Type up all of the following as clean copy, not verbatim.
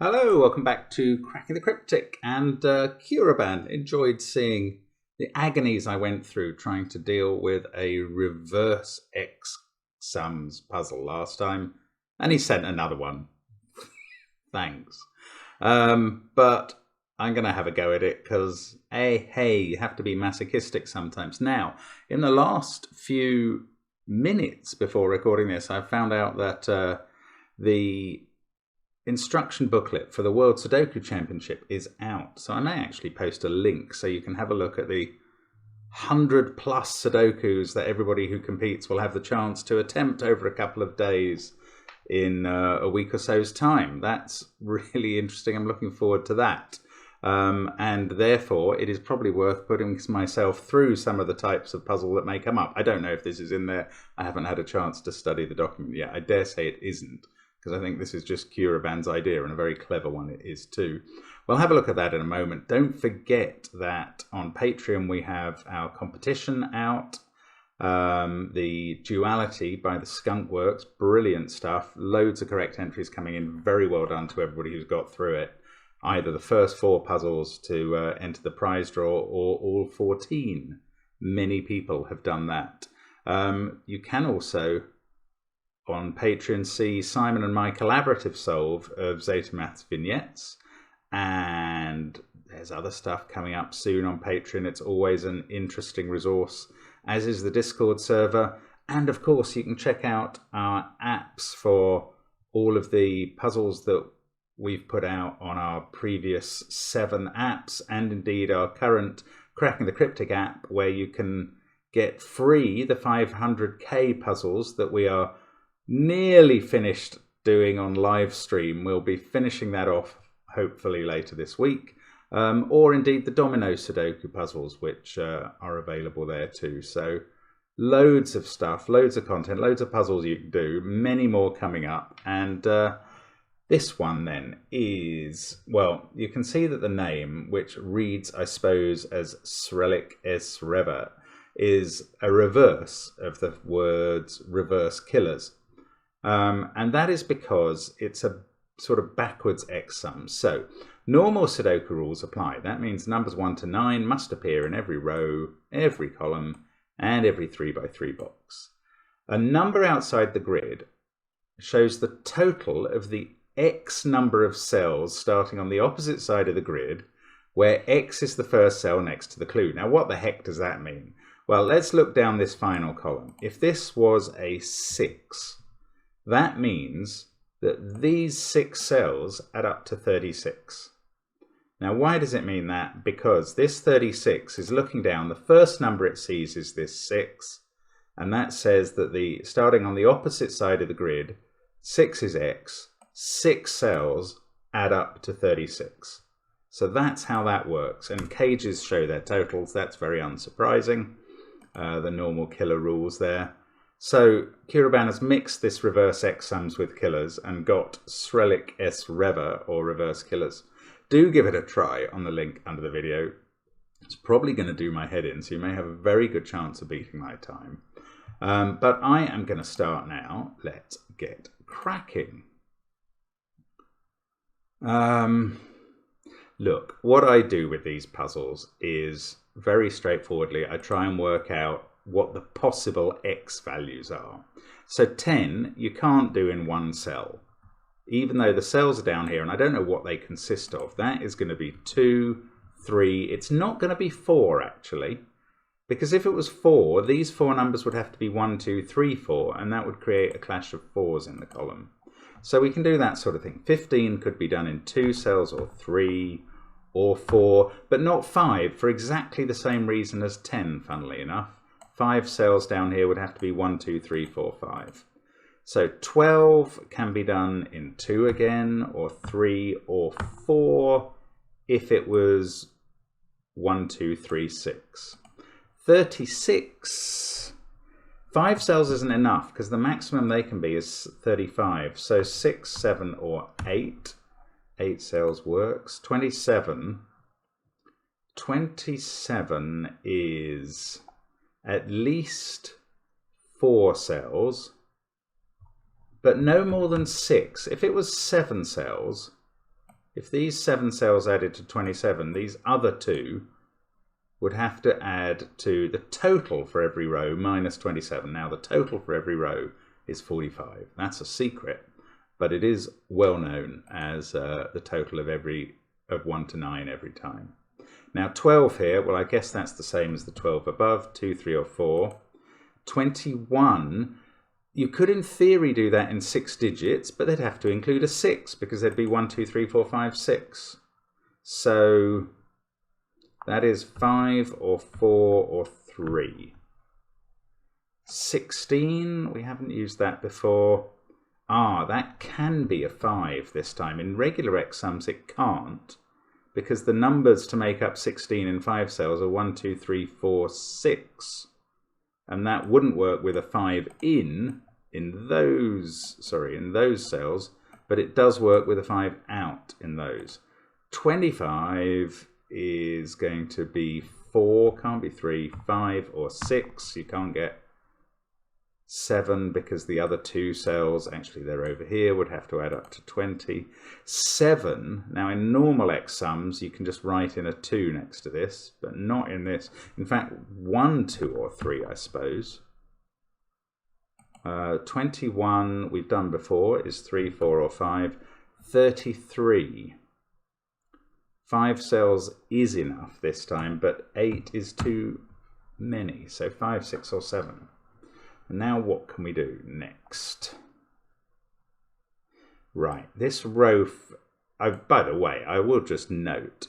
Hello, welcome back to Cracking the Cryptic, and Curaban. Enjoyed seeing the agonies I went through trying to deal with a reverse X sums puzzle last time, and he sent another one. Thanks. But I'm going to have a go at it because, hey, you have to be masochistic sometimes. Now, in the last few minutes before recording this, I found out that the instruction booklet for the World Sudoku Championship is out. So I may actually post a link so you can have a look at the 100+ Sudokus that everybody who competes will have the chance to attempt over a couple of days in a week or so's time. That's really interesting. I'm looking forward to that. And therefore, it is probably worth putting myself through some of the types of puzzle that may come up. I don't know if this is in there. I haven't had a chance to study the document yet. I dare say it isn't, because I think this is just Curaban's idea, and a very clever one it is too. We'll have a look at that in a moment. Don't forget that on Patreon we have our competition out, the Duality by the Skunk Works, brilliant stuff, loads of correct entries coming in, very well done to everybody who's got through it. Either the first 4 puzzles to enter the prize draw, or all 14. Many people have done that. You can also on Patreon see Simon and my collaborative solve of Zeta Maths vignettes, and there's other stuff coming up soon on Patreon. It's always an interesting resource, as is the Discord server, and of course you can check out our apps for all of the puzzles that we've put out on our previous 7 apps, and indeed our current Cracking the Cryptic app, where you can get free the 500k puzzles that we are nearly finished doing on live stream. We'll be finishing that off hopefully later this week, or indeed the Domino Sudoku puzzles, which are available there too. So loads of stuff, loads of content, loads of puzzles you can do, many more coming up. And this one then is, well, you can see that the name, which reads I suppose as Srelik es Reva, is a reverse of the words reverse killers. And that is because it's a sort of backwards X sum. So normal Sudoku rules apply. That means numbers 1 to 9 must appear in every row, every column, and every 3x3 box. A number outside the grid shows the total of the X number of cells starting on the opposite side of the grid, where X is the first cell next to the clue. Now, what the heck does that mean? Well, let's look down this final column. If this was a 6, that means that these 6 cells add up to 36. Now, why does it mean that? Because this 36 is looking down. The first number it sees is this 6, and that says that starting on the opposite side of the grid, 6 is X, 6 cells add up to 36. So that's how that works, and cages show their totals. That's very unsurprising. The normal killer rules there. So Curaban has mixed this reverse X sums with killers and got Srelik es Reva, or reverse killers. Do give it a try on the link under the video. It's probably going to do my head in, so you may have a very good chance of beating my time. But I am going to start now. Let's get cracking. Look, what I do with these puzzles is very straightforwardly, I try and work out what the possible X values are. So 10 you can't do in one cell, even though the cells are down here and I don't know what they consist of. That is going to be 2, 3, it's not going to be 4 actually, because if it was 4, these 4 numbers would have to be 1, 2, 3, 4, and that would create a clash of 4s in the column. So we can do that sort of thing. 15 could be done in 2 cells, or 3, or 4, but not 5 for exactly the same reason as 10, funnily enough. 5 cells down here would have to be 1, 2, 3, 4, 5. So 12 can be done in 2 again, or 3, or 4 if it was 1, 2, 3, 6. 36, 5 cells isn't enough because the maximum they can be is 35. So 6, 7, or 8. 8 cells works. 27 is at least 4 cells, but no more than 6. If it was 7 cells, if these 7 cells added to 27, these other 2 would have to add to the total for every row minus 27. Now the total for every row is 45. That's a secret, but it is well known as the total of 1 to 9 every time. Now 12 here, well I guess that's the same as the 12 above, 2, 3 or 4. 21, you could in theory do that in 6 digits, but they'd have to include a 6 because there'd be 1, 2, 3, 4, 5, 6. So that is 5 or 4 or 3. 16, we haven't used that before. That can be a 5 this time. In regular X sums it can't, because the numbers to make up 16 in 5 cells are 1, 2, 3, 4, 6. And that wouldn't work with a 5 in those cells, but it does work with a 5 out in those. 25 is going to be 4, can't be 3, 5 or 6. You can't get 7 because the other 2 cells, actually they're over here, would have to add up to 20. 7, now in normal X sums you can just write in a 2 next to this, but not in this. In fact 1, 2 or 3 I suppose. 21 we've done before is 3, 4 or 5. 33. 5 cells is enough this time, but 8 is too many, so 5, 6 or 7. And now what can we do next? Right, this row, by the way, I will just note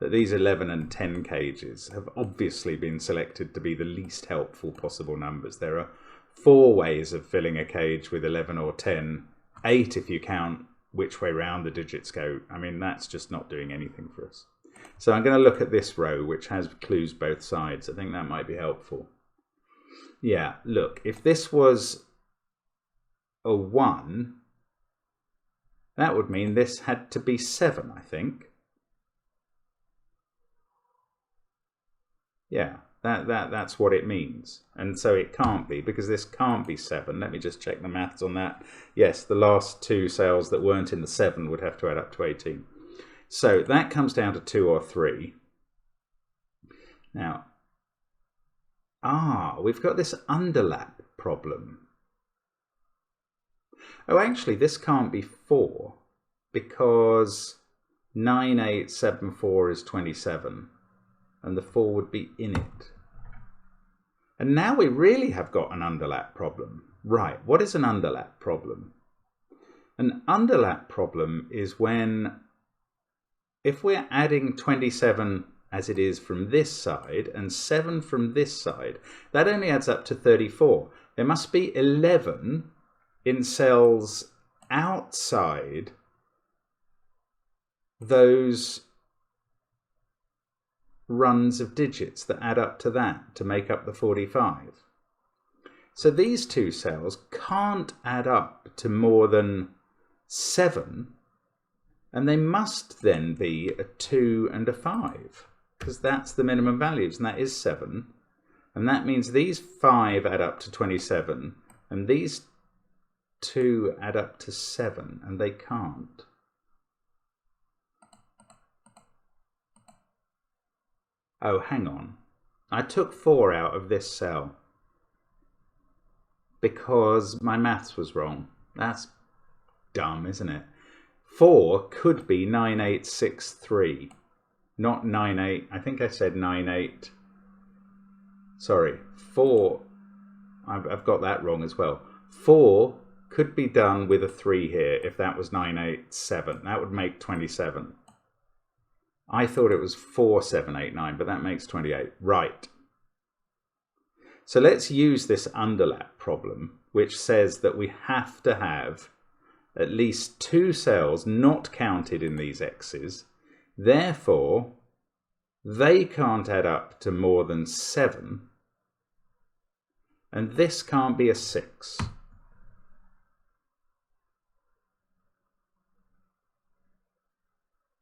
that these 11 and 10 cages have obviously been selected to be the least helpful possible numbers. There are 4 ways of filling a cage with 11 or 10, 8 if you count which way round the digits go. I mean, that's just not doing anything for us. So I'm going to look at this row, which has clues both sides. I think that might be helpful. Yeah, look, if this was a 1, that would mean this had to be 7, I think. Yeah, that's what it means. And so it can't be, because this can't be 7. Let me just check the maths on that. Yes, the last 2 cells that weren't in the 7 would have to add up to 18. So that comes down to 2 or 3. Now, we've got this underlap problem. Oh, actually, this can't be 4, because 9, 8, 7, 4 is 27, and the 4 would be in it. And now we really have got an underlap problem. Right, what is an underlap problem? An underlap problem is when, if we're adding 27 as it is from this side and 7 from this side, that only adds up to 34. There must be 11 in cells outside those runs of digits that add up to that to make up the 45. So these 2 cells can't add up to more than 7, and they must then be a 2 and a 5, because that's the minimum values, and that is 7. And that means these 5 add up to 27, and these 2 add up to 7, and they can't. Oh, hang on. I took 4 out of this cell because my maths was wrong. That's dumb, isn't it? 4 could be 9863, not 98. I think I said 98. Sorry, 4. I've got that wrong as well. 4 could be done with a 3 here if that was 987. That would make 27. I thought it was 4789, but that makes 28. Right. So let's use this underlap problem, which says that we have to have at least 2 cells not counted in these X's. Therefore, they can't add up to more than 7. And this can't be a 6.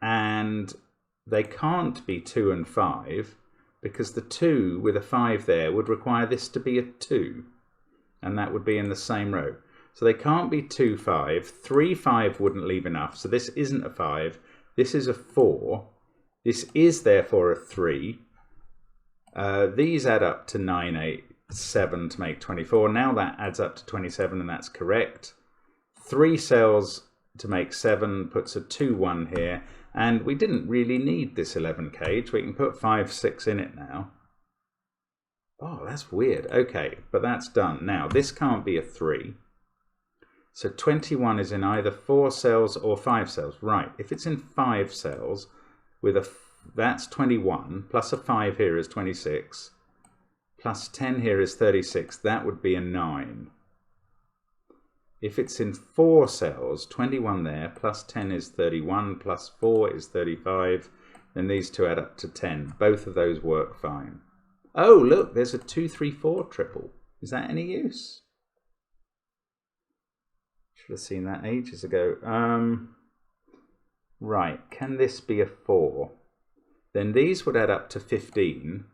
And they can't be 2 and 5, because the 2 with a 5 there would require this to be a 2, and that would be in the same row. So they can't be 2, 5. 3, 5 wouldn't leave enough, so this isn't a 5. This is a 4. This is therefore a 3. These add up to 9, 8, 7 to make 24. Now that adds up to 27, and that's correct. 3 cells to make 7 puts a 2, 1 here. And we didn't really need this 11 cage. We can put 5, 6 in it now. Oh, that's weird. Okay, but that's done. Now, this can't be a 3. So 21 is in either 4 cells or 5 cells. Right, if it's in 5 cells, with that's 21, plus a 5 here is 26, plus 10 here is 36. That would be a 9. If it's in 4 cells, 21 there, plus 10 is 31, plus 4 is 35, then these two add up to 10. Both of those work fine. Oh, look, there's a 2, 3, 4 triple. Is that any use? Should have seen that ages ago. Right, can this be a 4? Then these would add up to 15.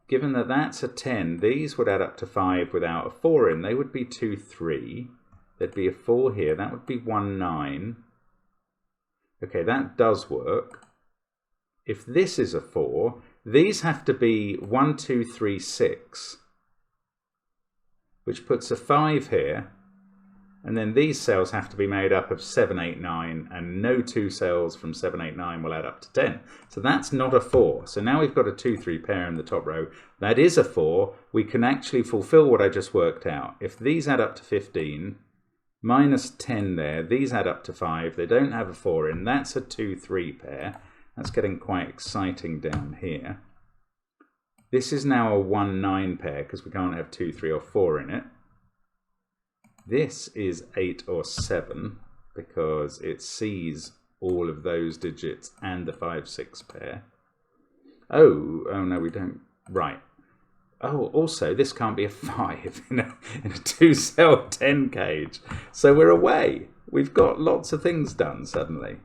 Given that that's a 10, these would add up to 5 without a 4 in. They would be 2, 3. There'd be a 4 here. That would be 1, 9. Okay, that does work. If this is a 4, these have to be 1, 2, 3, 6, which puts a 5 here. And then these cells have to be made up of 7, 8, 9, and no 2 cells from 7, 8, 9 will add up to 10. So that's not a 4. So now we've got a 2, 3 pair in the top row. That is a 4. We can actually fulfill what I just worked out. If these add up to 15, minus 10 there, these add up to 5. They don't have a 4 in. That's a 2, 3 pair. That's getting quite exciting down here. This is now a 1, 9 pair because we can't have 2, 3, or 4 in it. This is 8 or 7 because it sees all of those digits and the 5, 6 pair. Oh no, we don't. Right. Oh, also, this can't be a 5 in a 2-cell 10 cage. So we're away. We've got lots of things done suddenly.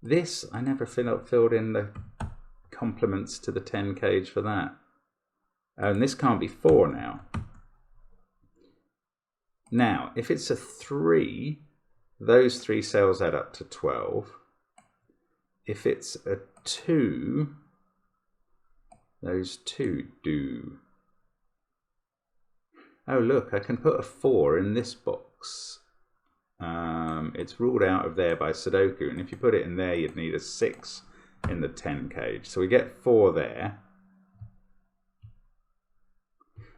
This, I never filled in the complements to the 10 cage for that. And this can't be 4 now. Now, if it's a 3, those 3 cells add up to 12. If it's a 2, those 2 do. Oh, look, I can put a 4 in this box. It's ruled out of there by Sudoku, and if you put it in there, you'd need a 6 in the 10 cage. So we get 4 there.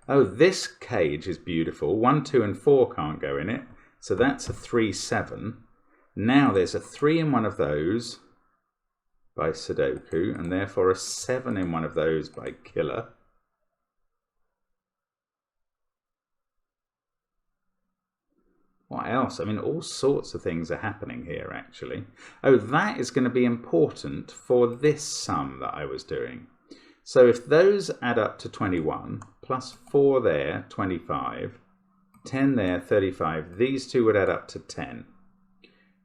Oh, this cage is beautiful. 1, 2, and 4 can't go in it. So that's a 3, 7. Now there's a 3 in one of those by Sudoku, and therefore a 7 in one of those by Killer. What else? I mean, all sorts of things are happening here, actually. Oh, that is going to be important for this sum that I was doing. So if those add up to 21, plus 4 there, 25, 10 there, 35, these two would add up to 10.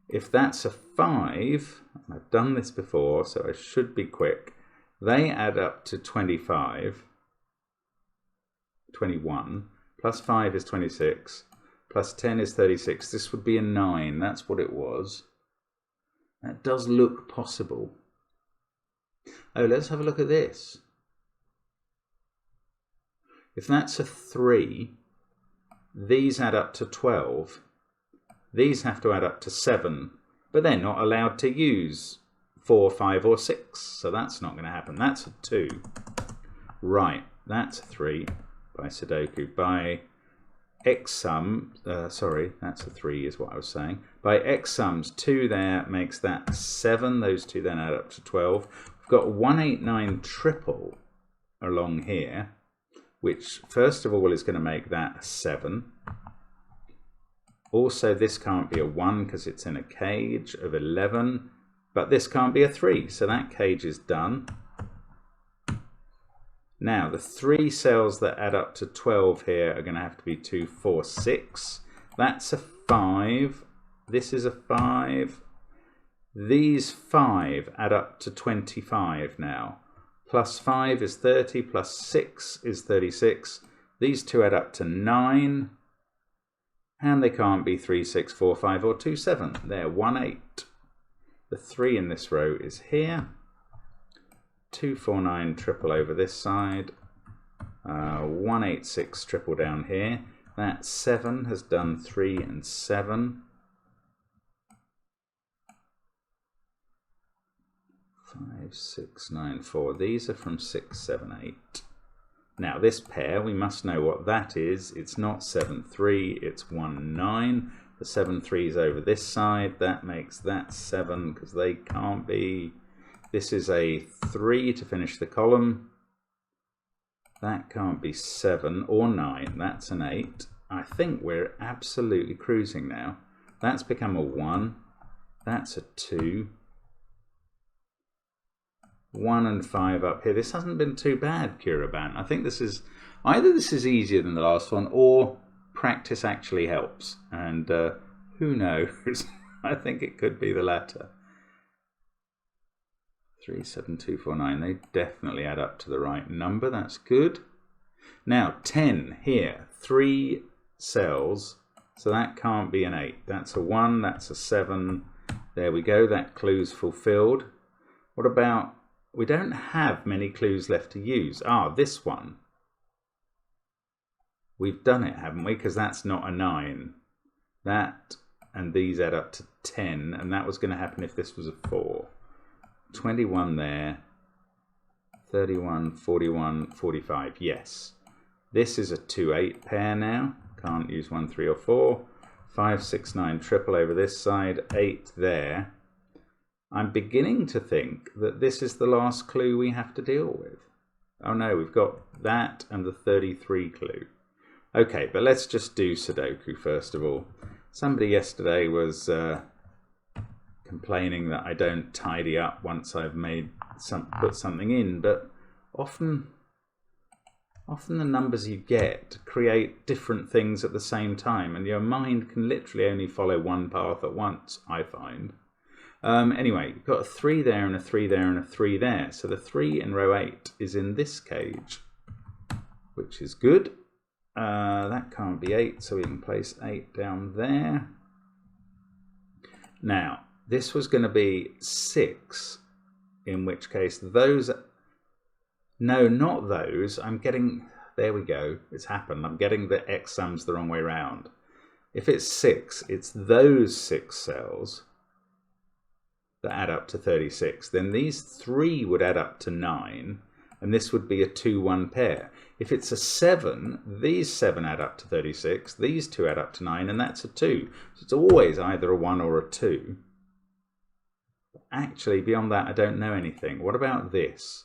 If that's a 5, I've done this before, so I should be quick, they add up to 25, 21, plus 5 is 26, plus 10 is 36. This would be a 9, that's what it was. That does look possible. Oh, let's have a look at this. If that's a 3, these add up to 12. These have to add up to 7, but they're not allowed to use 4, 5, or 6, so that's not going to happen. That's a 2. Right, that's a 3 by Sudoku. By X sum, sorry, that's a 3 is what I was saying. By X sums, 2 there makes that 7. Those two then add up to 12. We've got 189 triple along here, which first of all is going to make that a 7. Also, this can't be a 1 because it's in a cage of 11, but this can't be a 3, so that cage is done. Now, the 3 cells that add up to 12 here are going to have to be 2, 4, 6. That's a 5. This is a 5. These 5 add up to 25 now. Plus 5 is 30, plus 6 is 36. These two add up to 9. And they can't be 3, 6, 4, 5, or 2, 7. They're 1, 8. The 3 in this row is here. 249 triple over this side. 186 triple down here. That 7 has done 3 and 7. 5, 6, 9, 4. These are from 6, 7, 8. Now this pair, we must know what that is. It's not 7, 3, it's 1, 9. The 7 3s over this side. That makes that 7 because they can't be. This is a 3 to finish the column. That can't be 7 or 9. That's an 8. I think we're absolutely cruising now. That's become a 1. That's a 2. 1 and 5 up here. This hasn't been too bad, Kuraban. I think this is either this is easier than the last one, or practice actually helps. And who knows? I think it could be the latter. 3, 7, 2, 4, 9. They definitely add up to the right number. That's good. Now 10 here. 3 cells. So that can't be an 8. That's a 1. That's a 7. There we go. That clue's fulfilled. What about, we don't have many clues left to use. Ah, this one. We've done it, haven't we? Because that's not a 9. That and these add up to 10. And that was going to happen if this was a 4. 21 there, 31, 41, 45, yes. This is a 2, 8 pair now, can't use 1, 3 or 4. 5, 6, 9 triple over this side, 8 there. I'm beginning to think that this is the last clue we have to deal with. Oh no, we've got that and the 33 clue. Okay, but let's just do Sudoku first of all. Somebody yesterday was complaining that I don't tidy up once I've put something in, but often the numbers you get create different things at the same time, and your mind can literally only follow one path at once, I find. Anyway, you've got a 3 there and a 3 there and a 3 there, so the 3 in row 8 is in this cage, which is good. That can't be 8, so we can place 8 down there. Now this was going to be 6, in which case those, no, not those, I'm getting, there we go, it's happened, I'm getting the X sums the wrong way round. If it's 6, it's those 6 cells that add up to 36, then these 3 would add up to 9, and this would be a 2, 1 pair. If it's a 7, these 7 add up to 36, these 2 add up to 9, and that's a 2. So it's always either a 1 or a 2. Actually, beyond that, I don't know anything. What about this?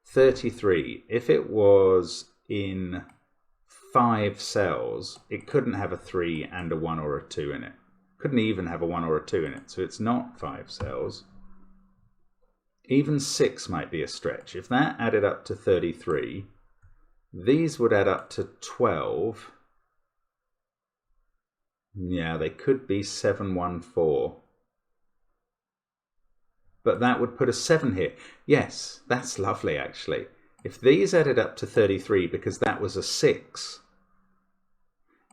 33. If it was in 5 cells, it couldn't have a 3 and a 1 or a 2 in it. Couldn't even have a 1 or a 2 in it, so it's not 5 cells. Even 6 might be a stretch. If that added up to 33, these would add up to 12. Yeah, they could be 7, 1, 4. But that would put a 7 here. Yes, that's lovely actually. If these added up to 33 because that was a 6,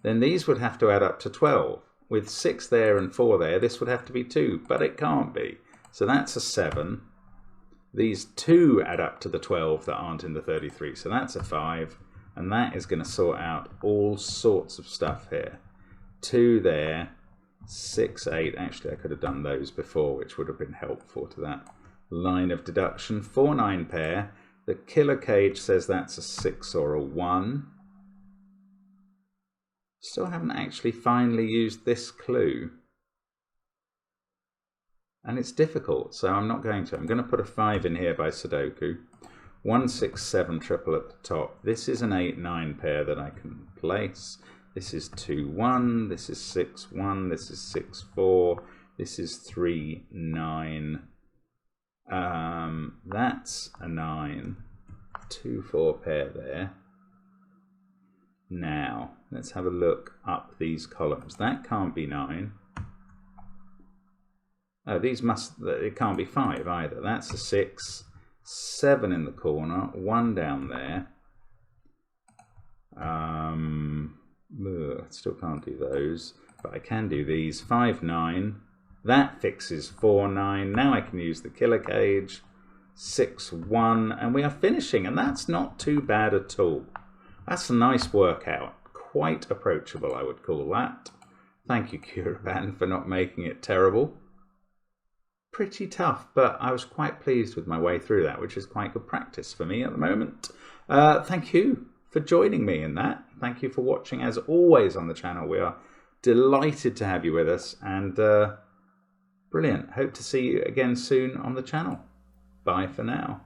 then these would have to add up to 12. With 6 there and 4 there, this would have to be 2, but it can't be. So that's a 7. These 2 add up to the 12 that aren't in the 33, so that's a 5. And that is going to sort out all sorts of stuff here. 2 there. 6, 8, actually I could have done those before, which would have been helpful to that line of deduction. 4, 9 pair, the killer cage says that's a 6 or a 1. Still haven't actually finally used this clue. And it's difficult, so I'm not going to. I'm going to put a 5 in here by Sudoku. 1, 6, 7 triple at the top. This is an 8, 9 pair that I can place. This is 2, 1, this is 6, 1, this is 6, 4, this is 3, 9. That's a 9. 2, 4 pair there. Now, let's have a look up these columns. That can't be 9. Oh, these must, it can't be 5 either. That's a 6, 7 in the corner, 1 down there. Still can't do those, but I can do these. 5, 9, That fixes 4-9. Now I can use the killer cage. 6-1, and we are finishing, and that's not too bad at all. That's a nice workout. Quite approachable, I would call that. Thank you, Curaban, for not making it terrible. Pretty tough, but I was quite pleased with my way through that, which is quite good practice for me at the moment. Thank you for joining me in that. Thank you for watching, as always, on the channel. We are delighted to have you with us, and brilliant. Hope to see you again soon on the channel. Bye for now.